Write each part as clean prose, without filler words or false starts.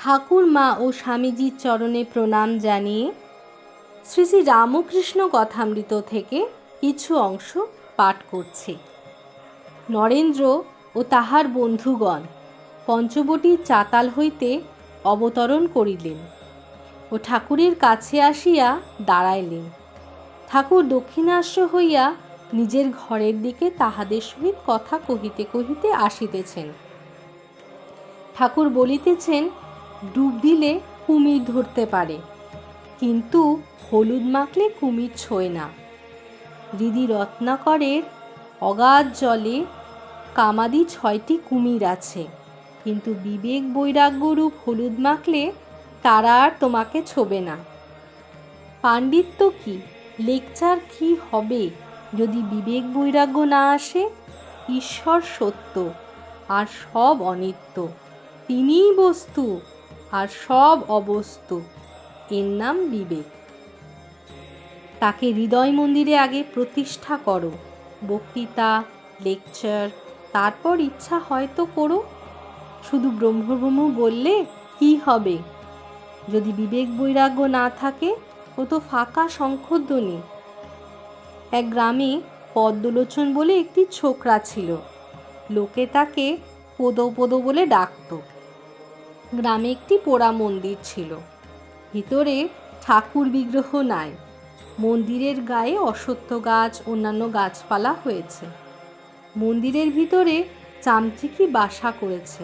ঠাকুর মা ও স্বামীজির চরণে প্রণাম জানিয়ে শ্রী শ্রী রামকৃষ্ণ কথামৃত থেকে কিছু অংশ পাঠ করছি। নরেন্দ্র ও তাহার বন্ধুগণ পঞ্চবটীর চাতাল হইতে অবতরণ করিলেন ও ঠাকুরের কাছে আসিয়া দাঁড়াইলেন। ঠাকুর দক্ষিণাস্য হইয়া নিজের ঘরের দিকে তাহাদের সহিত কথা কহিতে কহিতে আসিতেছেন। ঠাকুর বলিতেছেন, ডুব দিলে কুমির ধরতে পারে, কিন্তু হলুদ মাখলে কুমির ছোঁয় না। হৃদি রত্নাকরের অগাধ জলে কামাদি 6টি কুমির আছে, কিন্তু বিবেক বৈরাগ্যরূপ হলুদ মাখলে তারা আর তোমাকে ছোবে না। পাণ্ডিত্য কি, লেকচার কি হবে যদি বিবেক বৈরাগ্য না আসে? ঈশ্বর সত্য আর সব অনিত্য, তিনিই বস্তু আর সব অবস্তু, এর নাম বিবেক। তাকে হৃদয় মন্দিরে আগে প্রতিষ্ঠা করো, বক্তৃতা, লেকচার, তারপর ইচ্ছা হয়তো করো। শুধু ব্রহ্ম ব্রহ্ম বললে কি হবে? যদি বিবেক বৈরাগ্য না থাকে, ও তো ফাঁকা শঙ্খধ্বনি। এক গ্রামে পদ্মলোচন বলে একটি ছোকরা ছিল। লোকে তাকে পদ পদ বলে ডাকত। গ্রামে একটি পোড়া মন্দির ছিল। ভিতরে ঠাকুর বিগ্রহ নাই। মন্দিরের গায়ে অশ্বত্থ গাছ, অন্যান্য গাছপালা হয়েছে। মন্দিরের ভিতরে চামচিকি বাসা করেছে।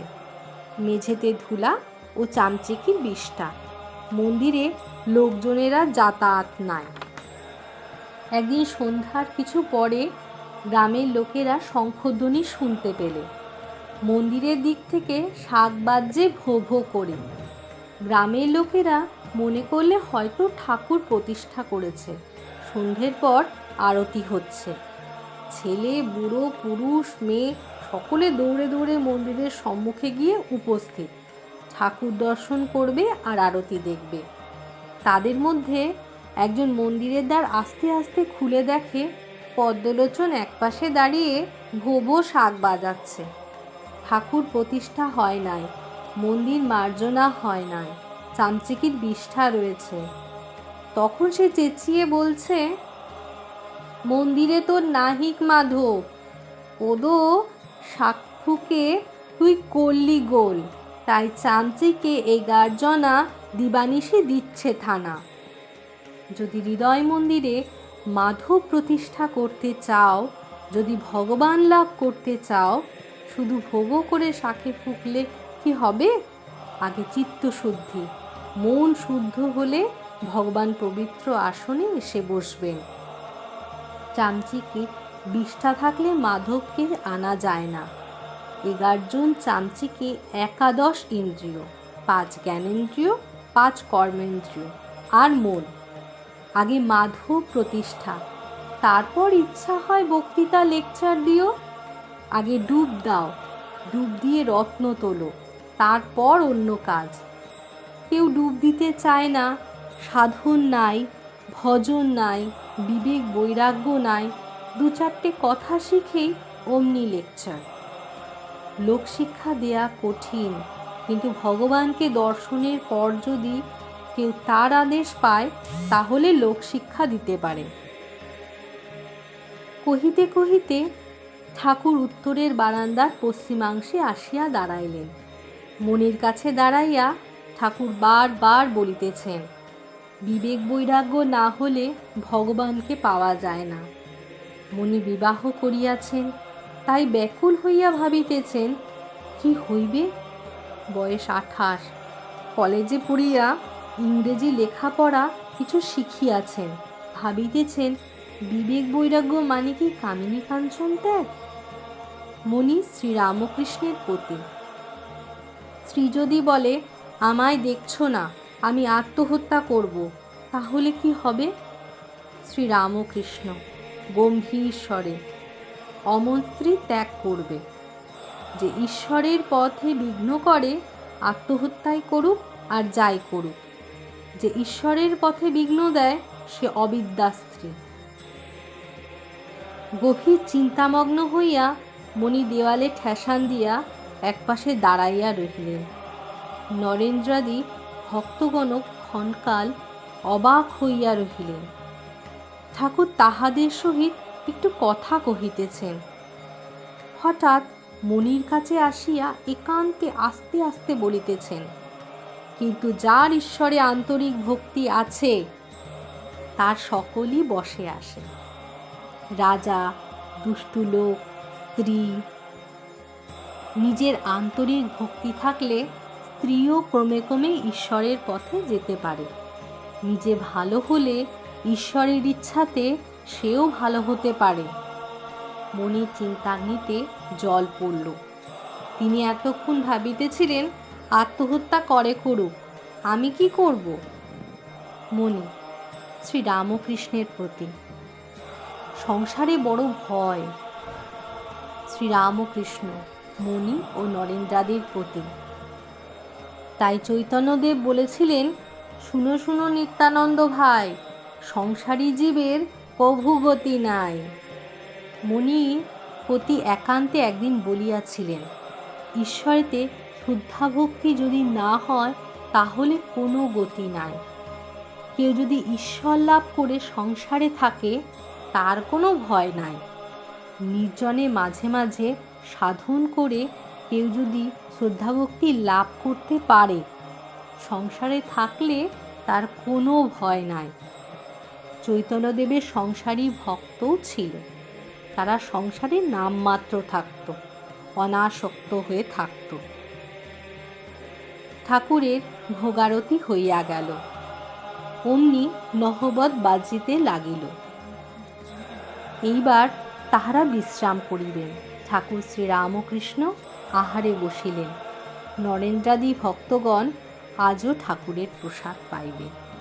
মেঝেতে ধুলা ও চামচিকির বিষ্ঠা। মন্দিরে লোকজনেরা যাতায়াত নাই। একদিন সন্ধ্যার কিছু পরে গ্রামের লোকেরা শঙ্খধ্বনি শুনতে পেলে। মন্দিরের দিক থেকে শাঁখ বাজছে ভো ভো করে। গ্রামের লোকেরা মনে করলে হয়তো ঠাকুর প্রতিষ্ঠা করেছে। সন্ধ্যের পর আরতি হচ্ছে। ছেলে, বুড়ো, পুরুষ, মেয়ে সকলে দৌড়ে দৌড়ে মন্দিরের সম্মুখে গিয়ে উপস্থিত। ঠাকুর দর্শন করবে আর আরতি দেখবে। তাদের মধ্যে একজন মন্দিরের দ্বার আস্তে আস্তে খুলে দেখে পদ্মলোচন একপাশে দাঁড়িয়ে ভো ভো শাঁখ বাজাচ্ছে। ঠাকুর প্রতিষ্ঠা হয় নাই, মন্দির মার্জনা হয় নাই, চামচিকির বিষ্ঠা রয়েছে। তখন সে চেঁচিয়ে বলছে, মন্দিরে তোর নাহিক মাধব, ওদো সাক্ষুকে তুই করলি গোল, তাই চামচিকে এই গার্জনা দিবানিশি দিচ্ছে থানা। যদি হৃদয় মন্দিরে মাধব প্রতিষ্ঠা করতে চাও, যদি ভগবান লাভ করতে চাও, শুধু ভোগ করে শাঁখে ফুঁকলে কি হবে? আগে চিত্তশুদ্ধি, মন শুদ্ধ হলে ভগবান পবিত্র আসনে এসে বসবেন। চামচিকে বিষ্ঠা থাকলে মাধবকে আনা যায় না। 11 জন চামচিকে 11 ইন্দ্রিয়, 5 জ্ঞানেন্দ্রিয়, 5 কর্মেন্দ্রিয় আর মন। আগে মাধব প্রতিষ্ঠা, তারপর ইচ্ছা হয় বক্তৃতা, লেকচার দিও। আগে ডুব দাও, ডুব দিয়ে রত্ন তোলো, তারপর অন্য কাজ। কেউ ডুব দিতে চায় না। সাধন নাই, ভজন নাই, বিবেক বৈরাগ্য নাই। 2-4টে কথা শিখেই অমনি লেকচার। লোকশিক্ষা দেয়া কঠিন, কিন্তু ভগবানকে দর্শনের পর যদি কেউ তার আদেশ পায়, তাহলে লোকশিক্ষা দিতে পারে। কহিতে কহিতে ঠাকুর উত্তরের বারান্দার পশ্চিমাংশে আসিয়া দাঁড়াইলেন। মনির কাছে দাঁড়াইয়া ঠাকুর বারবার বলিতেছেন, বিবেক বৈরাগ্য না হলে ভগবানকে পাওয়া যায় না। মনি বিবাহ করিয়াছেন, তাই ব্যাকুল হইয়া ভাবিতেছেন, কি হইবে? বয়স 28, কলেজে পড়িয়া ইংরেজি লেখাপড়া কিছু শিখিয়াছেন। ভাবিতেছেন, বিবেক বৈরাগ্য মানে কি কামিনী কাঞ্চন ত্যাগ? মনি শ্রীরামকৃষ্ণের পতি। স্ত্রী যদি বলে, আমায় দেখছো না, আমি আত্মহত্যা করব, তাহলে কি হবে? শ্রীরামকৃষ্ণ গম্ভীর স্বরে, অমন স্ত্রী ত্যাগ করবে। যে ঈশ্বরের পথে বিঘ্ন করে, আত্মহত্যাই করুক আর যাই করুক। যে ঈশ্বরের পথে বিঘ্ন দেয়, সে অবিদ্যা স্ত্রী। গভীর চিন্তামগ্ন হইয়া মনি দেওয়ালে ঠেসান দিয়া একপাশে দাঁড়াইয়া রহিলেন। নরেন্দ্রাদি ভক্তগণ ক্ষণকাল অবাক হইয়া রহিলেন। ঠাকুর তাহাদের সহিত একটু কথা কহিতেছেন। হঠাৎ মণির কাছে আসিয়া একান্তে আস্তে আস্তে বলিতেছেন, কিন্তু যার ঈশ্বরে আন্তরিক ভক্তি আছে তার সকলই বশে আসে। রাজা, দুষ্টু লোক, স্ত্রী। নিজের আন্তরিক ভক্তি থাকলে স্ত্রীও ক্রমে ক্রমে ঈশ্বরের পথে যেতে পারে। নিজে ভালো হলে ঈশ্বরের ইচ্ছাতে সেও ভালো হতে পারে। মনির চিন্তাগ্নিতে জল পড়ল। তিনি এতক্ষণ ভাবিতেছিলেন, আত্মহত্যা করে করুক, আমি কি করব? মনি শ্রীরামকৃষ্ণের প্রতি। সংসারে বড় ভয়। শ্রীরামকৃষ্ণ মণি ও নরেন্দ্রাদির প্রতি। তাই চৈতন্যদেব বলেছিলেন, শুনো শুনো নিত্যানন্দ ভাই, সংসারী জীবের কভু গতি নাই। মণি প্রতি একান্তে একদিন বলিয়াছিলেন, ঈশ্বরেতে শ্রদ্ধাভক্তি যদি না হয় তাহলে কোনো গতি নাই। কেউ যদি ঈশ্বর লাভ করে সংসারে থাকে তার কোনো ভয় নাই। নির্জনে মাঝে মাঝে সাধন করে কেউ যদি শ্রদ্ধাভক্তি লাভ করতে পারে, সংসারে থাকলে তার কোনো ভয় নাই। চৈতন্যদেবের সংসারী ভক্তও ছিল। তারা সংসারে নামমাত্র থাকত, অনাসক্ত হয়ে থাকত। ঠাকুরের ভোগারতি হইয়া গেল। অমনি নহবৎ বাজিতে লাগিল। এইবার তাহারা বিশ্রাম করিবেন। ঠাকুর শ্রীরামকৃষ্ণ আহারে বসিলেন। নরেন্দ্রাদি ভক্তগণ আজও ঠাকুরের প্রসাদ পাইবেন।